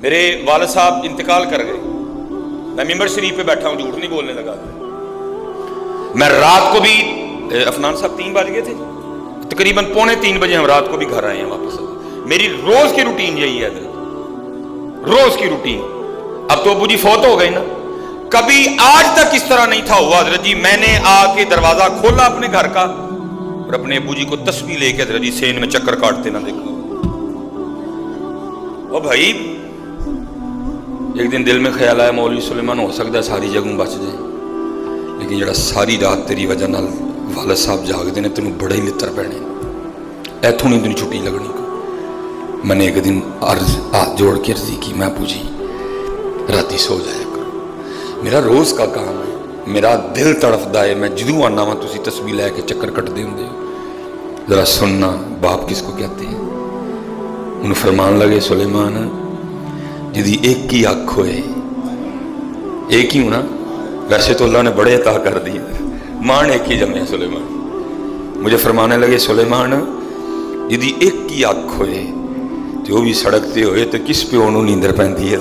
میرے والد صاحب انتقال کر گئے، میں ممبر شریف پہ بیٹھا ہوں، جھوٹ نہیں بولنے لگا، میں رات کو بھی افنان صاحب 3 بج گئے تھے، تقریباً 2:45 بجے ہم رات کو بھی گھر آئے ہیں واپس۔ میری روز کی روٹین یہی ہے، روز کی روٹین۔ اب تو ابو جی فوت ہو گئے نا، کبھی آج تک اس طرح نہیں تھا ہوا حضرت جی میں نے آ کے دروازہ کھولا اپنے گھر کا اور اپنے ابو جی کو تسبیح لے کے حضرت جی سین میں چکر کاٹتے نہ دیکھا۔ او بھائی ایک دن دل میں خیال آیا مولوی سلیمان ہو سکتا ہے ساری جگہوں بچ جائیں، لیکن جڑا ساری رات تیری وجہ نال والد صاحب جاگتے ہیں تینوں بڑے ہی لتر پینے، ایتھوں نہیں تینوں چھٹی لگنی۔ میں نے ایک دن عرض ہاتھ جوڑ کے عرضی کی، میں ابو جی راتی سو جایا کرو، میرا روز کا کام ہے، میرا دل تڑفدا ہے، میں جدوں آنا وا تسی تسبیح لے کے چکر کٹدے ہوندے ہو، ذرا سننا باپ کس کو کہتے ہیں۔ انہوں فرمان لگے سلیمان جدی ایک ہی آنکھ ہوئے، ایک ہی ہونا، ویسے تو اللہ نے بڑے عطا کر دی، مان ایک ہی جمع ہے سلیمان۔ مجھے فرمانے لگے سلیمان جدی ایک ہی آنکھ ہوئے تو وہ بھی سڑکتے ہوئے تو کس پہ انہوں نیندر پہنتی ہے،